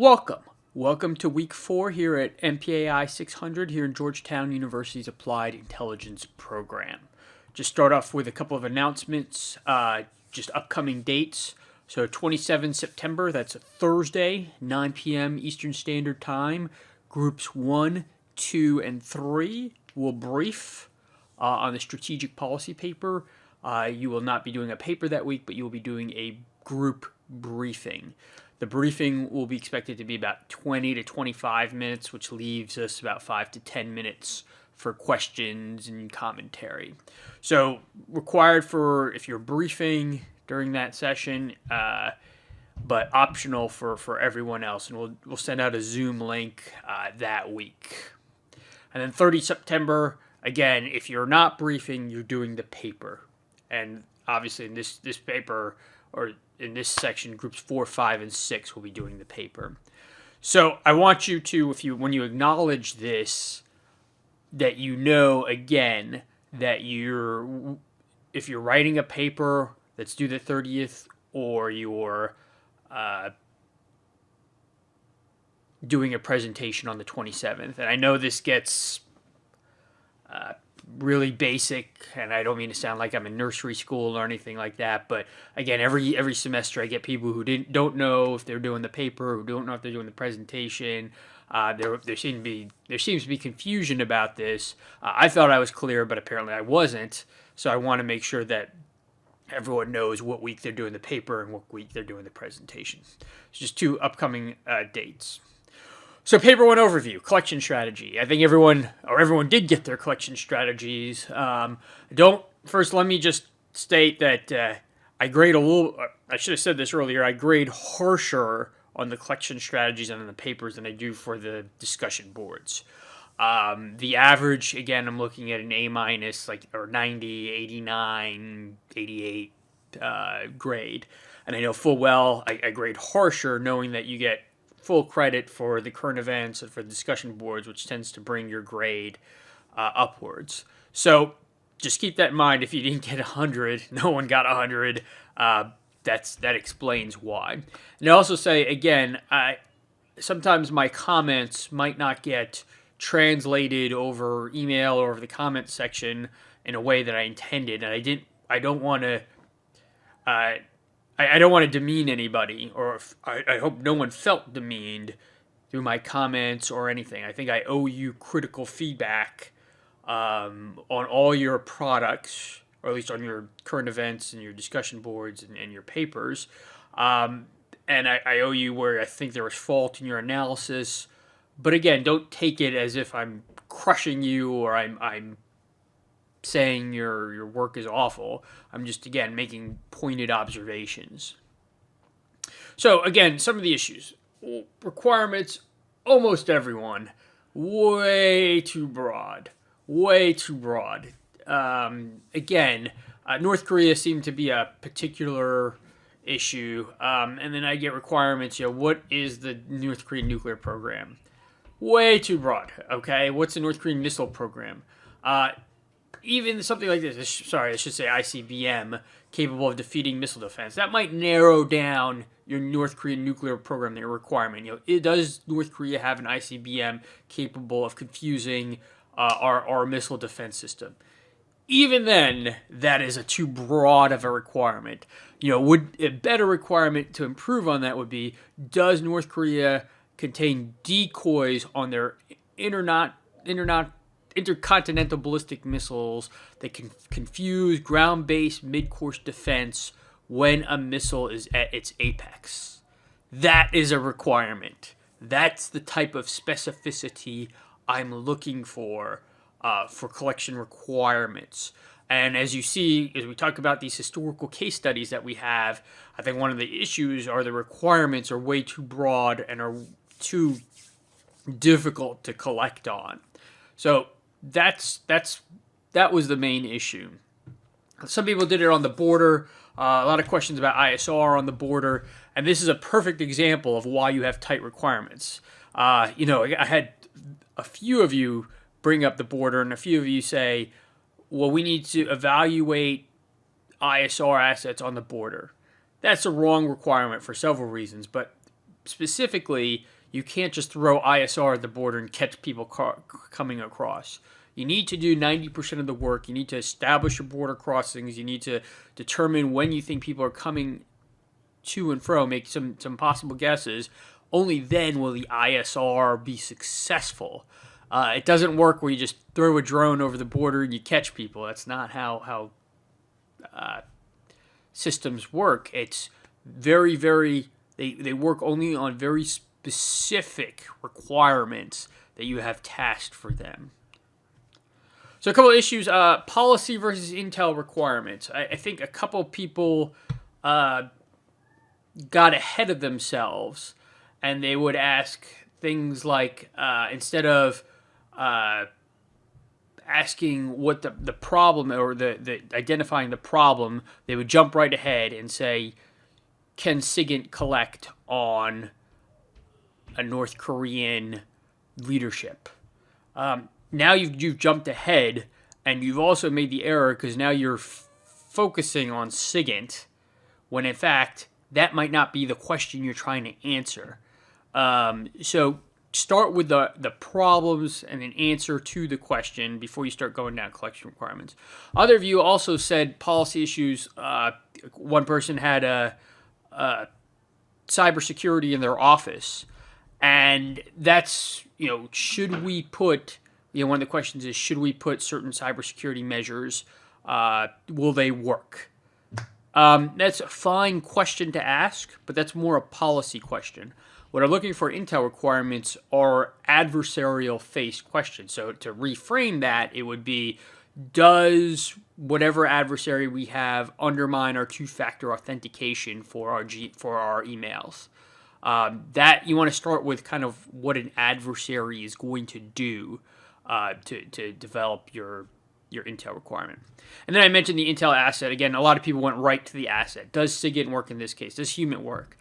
Welcome. Welcome to week 4 here at MPAI 600 here in Georgetown University's Applied Intelligence Program. Just start off with a couple of announcements, just upcoming dates. So 27 September, that's a Thursday, 9 p.m. Eastern Standard Time. Groups 1, 2, and 3 will brief on the strategic policy paper. You will not be doing a paper that week, but you will be doing a group briefing. The briefing will be expected to be about 20 to 25 minutes, which leaves us about 5 to 10 minutes for questions and commentary. So required for if you're briefing during that session, but optional for everyone else. And we'll send out a Zoom link that week. And then 30 September, again, if you're not briefing, you're doing the paper. And obviously in this paper, or in this section, groups 4, 5, and 6 will be doing the paper. So I want you to, when you acknowledge this, that you know again that if you're writing a paper that's due the 30th, or you're doing a presentation on the 27th. And I know this gets really basic, and I don't mean to sound like I'm in nursery school or anything like that, but again, every semester I get people who don't know if they're doing the paper, who don't know if they're doing the presentation. There seems to be confusion about this. I thought I was clear, but apparently I wasn't. So I want to make sure that everyone knows what week they're doing the paper and what week they're doing the presentation. It's just 2 upcoming dates. So paper 1 overview, collection strategy. I think everyone did get their collection strategies. First, let me just state that I grade I should have said this earlier, I grade harsher on the collection strategies and on the papers than I do for the discussion boards. The average, again, I'm looking at an A-, or 90, 89, 88 grade. And I know full well I grade harsher, knowing that you get full credit for the current events and for the discussion boards, which tends to bring your grade upwards. So just keep that in mind. If you didn't get 100, no one got 100. That explains why. And I also say, again, sometimes my comments might not get translated over email or over the comment section in a way that I intended, and I don't want to demean anybody, or I hope no one felt demeaned through my comments or anything. I think I owe you critical feedback on all your products, or at least on your current events and your discussion boards and your papers. And I owe you where I think there was fault in your analysis. But again, don't take it as if I'm crushing you or I'm saying your work is awful. I'm just, again, making pointed observations. So, again, some of the issues. Requirements, almost everyone, way too broad. Way too broad. Again, North Korea seemed to be a particular issue. And then I get requirements, what is the North Korean nuclear program? Way too broad, okay? What's the North Korean missile program? Even something like this, I should say ICBM, capable of defeating missile defense. That might narrow down your North Korean nuclear program, their requirement. Does North Korea have an ICBM capable of confusing our missile defense system? Even then, that is too broad of a requirement. Would a better requirement to improve on that would be, does North Korea contain decoys on their intercontinental ballistic missiles that can confuse ground-based mid-course defense when a missile is at its apex? That is a requirement. That's the type of specificity I'm looking for collection requirements. And as you see, as we talk about these historical case studies that we have, I think one of the issues are the requirements are way too broad and are too difficult to collect on. So that was the main issue. Some people did it on the border. A lot of questions about ISR on the border, and this is a perfect example of why you have tight requirements. I had a few of you bring up the border, and a few of you say, well, we need to evaluate ISR assets on the border. That's a wrong requirement for several reasons, but specifically, you can't just throw ISR at the border and catch people coming across. You need to do 90% of the work. You need to establish your border crossings. You need to determine when you think people are coming to and fro, make some possible guesses. Only then will the ISR be successful. It doesn't work where you just throw a drone over the border and you catch people. That's not how systems work. It's very, they work only on very specific requirements that you have tasked for them. So a couple of issues, policy versus intel requirements. I think a couple people got ahead of themselves, and they would ask things like, instead of asking what the problem or the identifying the problem, they would jump right ahead and say, can SIGINT collect on a North Korean leadership? Now you've jumped ahead, and you've also made the error because now you're focusing on SIGINT, when in fact that might not be the question you're trying to answer. So start with the problems and an answer to the question before you start going down collection requirements. Other of you also said policy issues. One person had cybersecurity in their office, and that's, should we put, one of the questions is, should we put certain cybersecurity measures? Will they work? That's a fine question to ask, but that's more a policy question. What I'm looking for intel requirements are adversarial-faced questions. So to reframe that, it would be, does whatever adversary we have undermine our two-factor authentication for our emails? That you want to start with kind of what an adversary is going to do to develop your intel requirement. And then I mentioned the intel asset. Again, a lot of people went right to the asset. Does SIGINT work in this case? Does HUMINT work?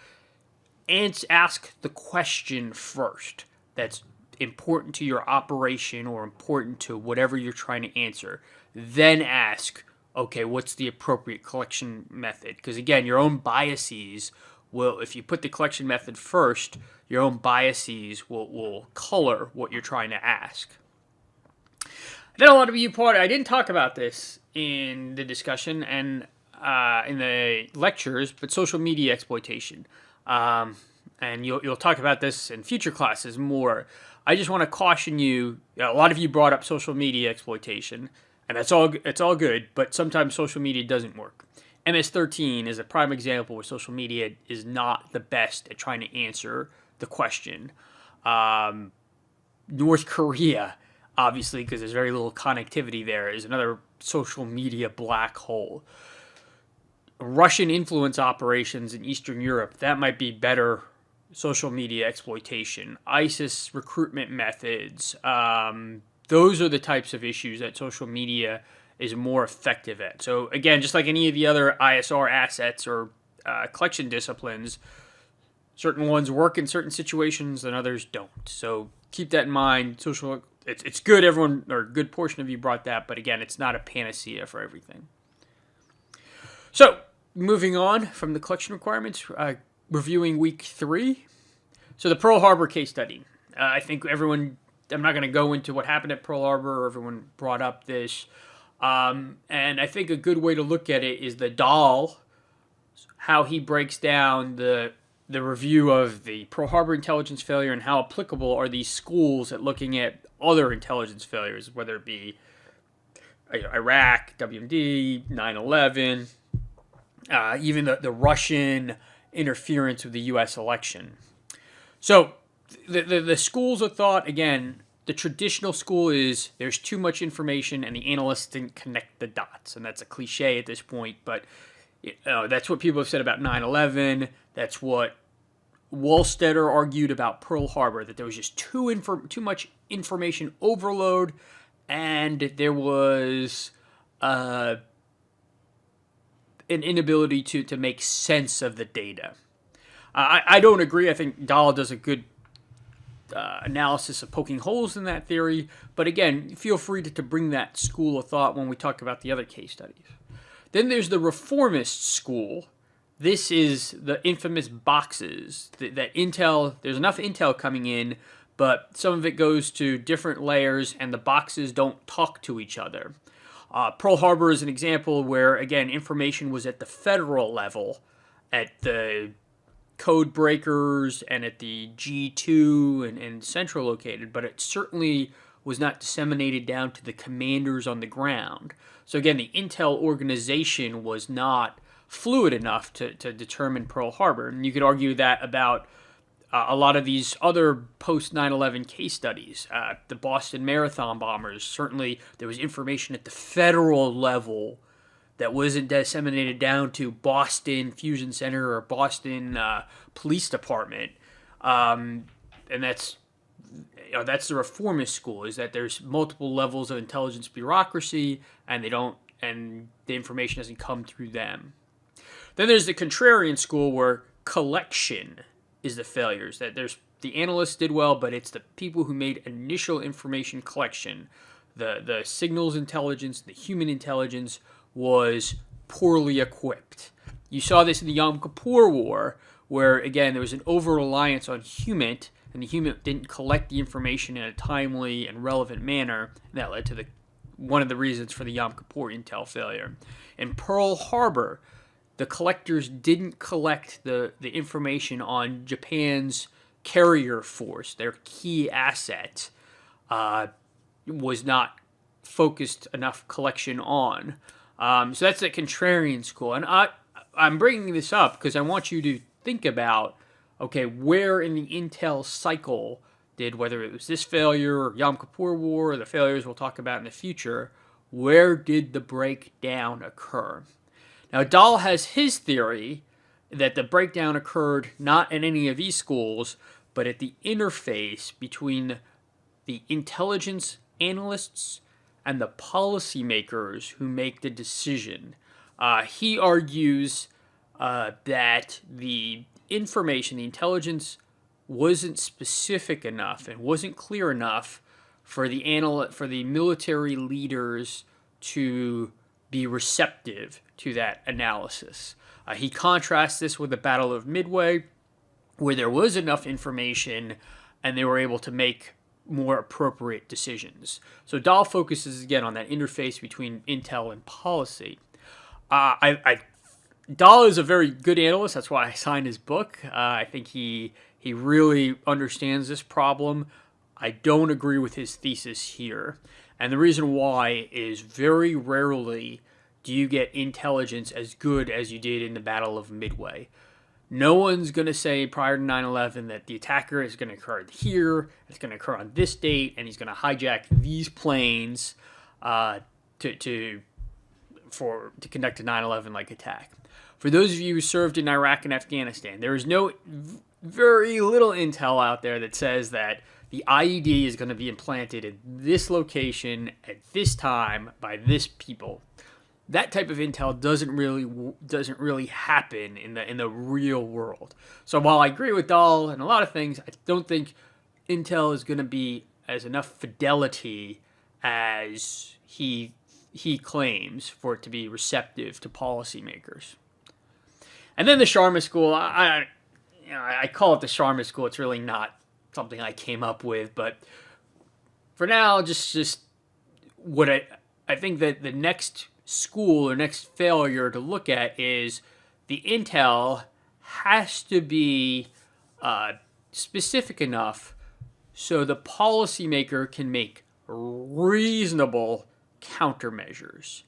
And ask the question first that's important to your operation or important to whatever you're trying to answer. Then ask, okay, what's the appropriate collection method? Because again, your own biases will, if you put the collection method first, your own biases will color what you're trying to ask. Then a lot of you I didn't talk about this in the discussion and in the lectures, but social media exploitation. And you'll talk about this in future classes more. I just want to caution you. A lot of you brought up social media exploitation, and it's all good. But sometimes social media doesn't work. MS-13 is a prime example where social media is not the best at trying to answer the question. North Korea, obviously, because there's very little connectivity there, is another social media black hole. Russian influence operations in Eastern Europe, that might be better social media exploitation. ISIS recruitment methods, those are the types of issues that social media is more effective at. So again, just like any of the other ISR assets or collection disciplines, certain ones work in certain situations and others don't. So keep that in mind. It's good everyone, or a good portion of you brought that, but again, it's not a panacea for everything. So moving on from the collection requirements, reviewing week 3. So the Pearl Harbor case study. I think everyone, I'm not going to go into what happened at Pearl Harbor. Everyone brought up this. And I think a good way to look at it is the Dahl, how he breaks down the review of the Pearl Harbor intelligence failure and how applicable are these schools at looking at other intelligence failures, whether it be Iraq, WMD, 9/11, even the Russian interference with the U.S. election. So the schools of thought, again, the traditional school is there's too much information and the analysts didn't connect the dots. And that's a cliche at this point, but that's what people have said about 9/11. That's what Wohlstetter argued about Pearl Harbor, that there was just too much information overload, and there was an inability to make sense of the data. I don't agree. I think Dahl does a good analysis of poking holes in that theory. But again, feel free to bring that school of thought when we talk about the other case studies. Then there's the reformist school this is the infamous boxes that intel, there's enough intel coming in, but some of it goes to different layers and the boxes don't talk to each other. Pearl Harbor is an example where, again, information was at the federal level, at the code breakers and at the G2 and central located, but it certainly was not disseminated down to the commanders on the ground. So again, the intel organization was not fluid enough to determine Pearl Harbor. And you could argue that about a lot of these other post 9/11 case studies. The Boston Marathon bombers, certainly there was information at the federal level that wasn't disseminated down to Boston Fusion Center or Boston Police Department. And that's the reformist school, is that there's multiple levels of intelligence bureaucracy and the information doesn't come through them. Then there's the contrarian school where collection is the failures, that there's the analysts did well, but it's the people who made initial information collection, the signals intelligence, the human intelligence was poorly equipped. You saw this in the Yom Kippur War, where again there was an over-reliance on human, and the human didn't collect the information in a timely and relevant manner, and that led to one of the reasons for the Yom Kippur intel failure. In Pearl Harbor, the collectors didn't collect the information on Japan's carrier force. Their key asset was not focused enough collection on. So that's the contrarian school. And I'm bringing this up because I want you to think about, okay, where in the intel cycle whether it was this failure or Yom Kippur War or the failures we'll talk about in the future, where did the breakdown occur? Now, Dahl has his theory that the breakdown occurred not in any of these schools, but at the interface between the intelligence analysts and the policymakers who make the decision. He argues that the information, the intelligence, wasn't specific enough and wasn't clear enough for the military leaders to be receptive to that analysis. He contrasts this with the Battle of Midway, where there was enough information and they were able to make more appropriate decisions. So Dahl focuses again on that interface between intel and policy. Dahl is a very good analyst. That's why I signed his book. I think he really understands this problem. I don't agree with his thesis here. And the reason why is very rarely do you get intelligence as good as you did in the Battle of Midway. No one's going to say prior to 9/11 that the attacker is going to occur here, it's going to occur on this date, and he's going to hijack these planes to conduct a 9/11-like attack. For those of you who served in Iraq and Afghanistan, there is very little intel out there that says that the IED is going to be implanted at this location at this time by this people. That type of intel doesn't really happen in the real world. So while I agree with Dahl and a lot of things, I don't think intel is going to be as enough fidelity as he claims for it to be receptive to policymakers. And then the Sharma School, I call it the Sharma School. It's really not something I came up with, but for now, just what I think that the next school or next failure to look at is the intel has to be specific enough so the policymaker can make reasonable countermeasures.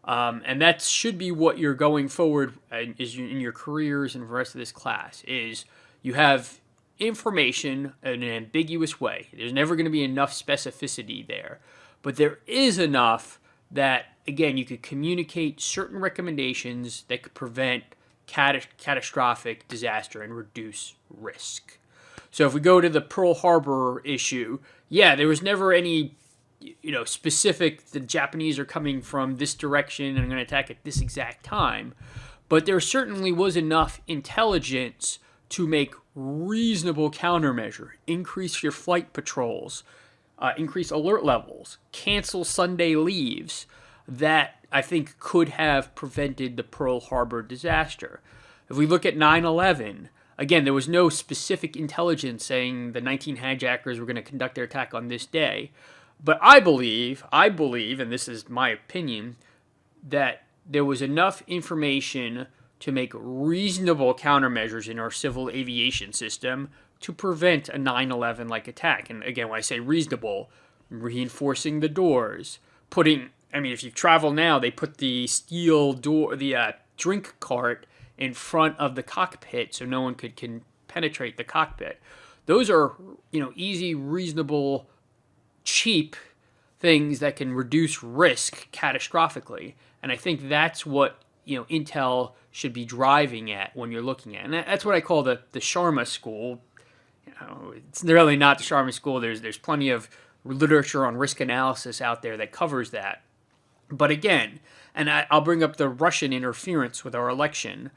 And that should be what you're going forward in your careers and the rest of this class, is you have information in an ambiguous way. There's never going to be enough specificity there. But there is enough that, again, you could communicate certain recommendations that could prevent catastrophic disaster and reduce risk. So if we go to the Pearl Harbor issue, there was never any specific, the Japanese are coming from this direction and are going to attack at this exact time. But there certainly was enough intelligence to make reasonable countermeasure, increase your flight patrols, increase alert levels, cancel Sunday leaves, that I think could have prevented the Pearl Harbor disaster. If we look at 9/11, again, there was no specific intelligence saying the 19 hijackers were going to conduct their attack on this day. But I believe, and this is my opinion, that there was enough information to make reasonable countermeasures in our civil aviation system to prevent a 9/11 like attack. And again, when I say reasonable, reinforcing the doors, if you travel now, they put the steel door, the drink cart in front of the cockpit so no one can penetrate the cockpit. Those are, easy, reasonable, cheap things that can reduce risk catastrophically. And I think that's what, Intel should be driving at when you're looking at. And that's what I call the Sharma school. It's really not the Sharma school. There's plenty of literature on risk analysis out there that covers that. But again, and I'll bring up the Russian interference with our election.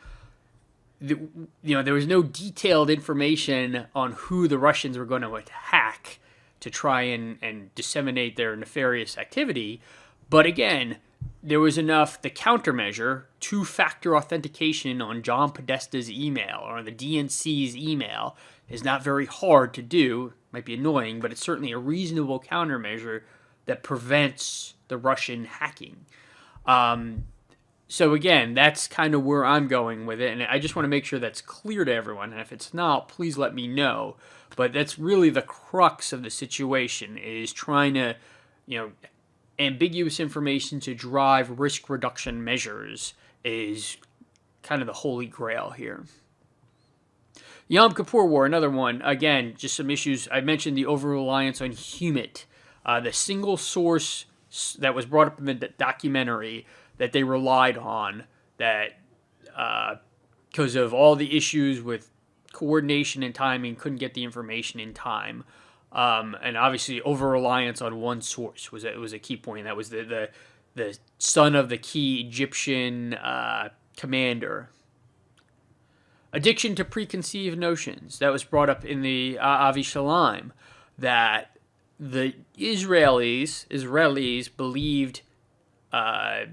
There was no detailed information on who the Russians were going to attack to try and disseminate their nefarious activity. But again, there was enough, the countermeasure, two-factor authentication on John Podesta's email or the DNC's email is not very hard to do. Might be annoying, but it's certainly a reasonable countermeasure that prevents the Russian hacking. So again, that's kind of where I'm going with it, and I just want to make sure that's clear to everyone. And if it's not, please let me know. But that's really the crux of the situation, is trying to, ambiguous information to drive risk reduction measures is kind of the holy grail here. Yom Kippur War, another one. Again, just some issues. I mentioned the over-reliance on HUMIT, the single source that was brought up in the documentary that they relied on, that because of all the issues with coordination and timing, couldn't get the information in time. And obviously, over-reliance on one source was a key point. That was the son of the key Egyptian commander. Addiction to preconceived notions. That was brought up in the Avi Shalom, that the Israelis believed that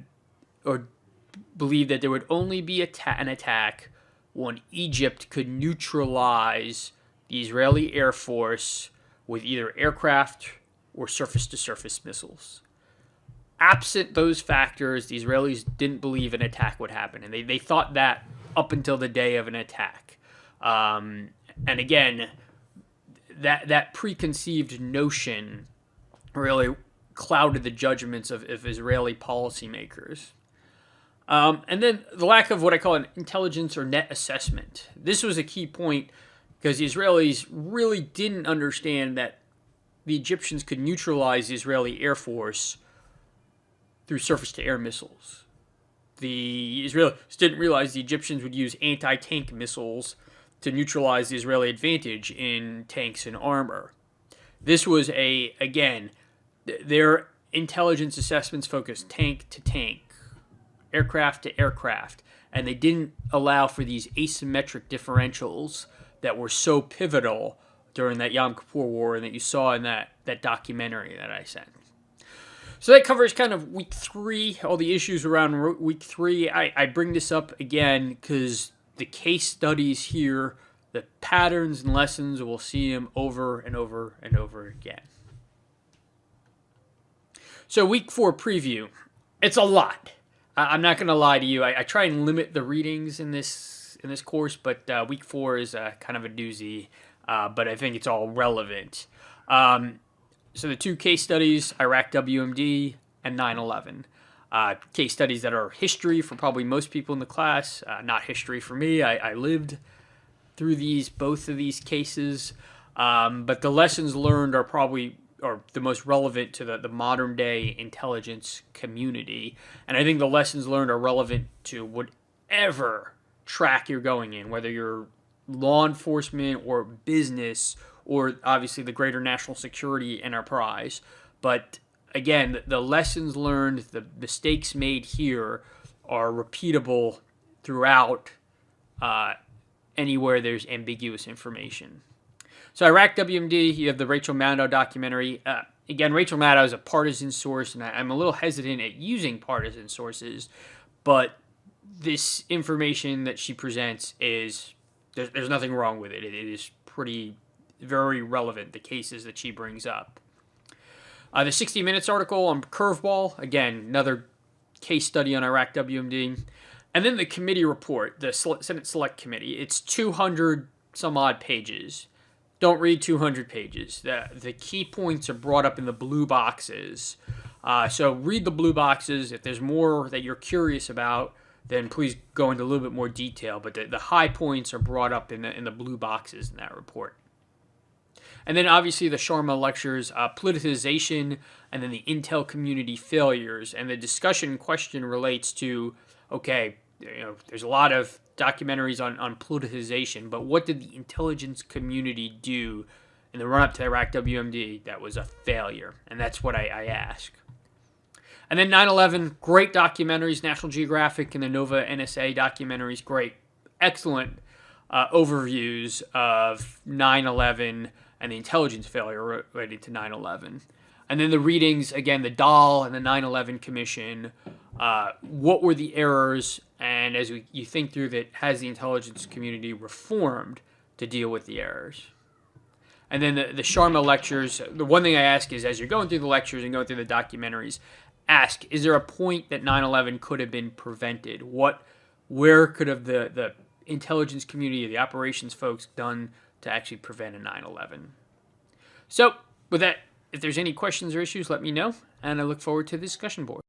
there would only be an attack when Egypt could neutralize the Israeli Air Force with either aircraft or surface-to-surface missiles. Absent those factors, the Israelis didn't believe an attack would happen, and they thought that up until the day of an attack. And again, that preconceived notion really clouded the judgments of Israeli policymakers. And then the lack of what I call an intelligence or net assessment. This was a key point because the Israelis really didn't understand that the Egyptians could neutralize the Israeli Air Force through surface-to-air missiles. The Israelis didn't realize the Egyptians would use anti-tank missiles to neutralize the Israeli advantage in tanks and armor. This was again, their intelligence assessments focused tank to tank, aircraft to aircraft, and they didn't allow for these asymmetric differentials that were so pivotal during that Yom Kippur War and that you saw in that documentary that I sent. So that covers kind of week 3, all the issues around week 3. I bring this up again because the case studies here, the patterns and lessons, we'll see them over and over and over again. So week 4 preview. It's a lot. I'm not going to lie to you. I try and limit the readings in this course, but week 4 is kind of a doozy. But I think it's all relevant. So the 2 case studies, Iraq WMD and 9/11. Case studies that are history for probably most people in the class, not history for me. I lived through both of these cases, but the lessons learned are probably the most relevant to the modern day intelligence community. And I think the lessons learned are relevant to whatever track you're going in, whether you're law enforcement or business or obviously the greater national security enterprise. But again, the lessons learned, the mistakes made here are repeatable throughout anywhere there's ambiguous information. So Iraq WMD, you have the Rachel Maddow documentary. Again, Rachel Maddow is a partisan source, and I'm a little hesitant at using partisan sources, but this information that she presents is, there's nothing wrong with it. It is very relevant, the cases that she brings up. The 60 Minutes article on curveball, again, another case study on Iraq WMD. And then the committee report, the Senate Select Committee, it's 200 some odd pages. Don't read 200 pages. The key points are brought up in the blue boxes. So read the blue boxes. If there's more that you're curious about, then please go into a little bit more detail. But the high points are brought up in the blue boxes in that report. And then obviously the Sharma lectures, politicization, and then the intel community failures. And the discussion question relates to, okay, there's a lot of documentaries on politicization, but what did the intelligence community do in the run-up to Iraq WMD that was a failure? And that's what I ask. And then 9/11, great documentaries, National Geographic and the Nova NSA documentaries, great, excellent overviews of 9/11 and the intelligence failure related to 9/11. And then the readings, again, the Dahl and the 9/11 Commission, what were the errors, and as you think through that, has the intelligence community reformed to deal with the errors? And then the Sharma lectures, the one thing I ask is, as you're going through the lectures and going through the documentaries, ask, is there a point that 9/11 could have been prevented? Where could have the intelligence community, the operations folks done to actually prevent a 9/11? So, with that, if there's any questions or issues, let me know, and I look forward to the discussion board.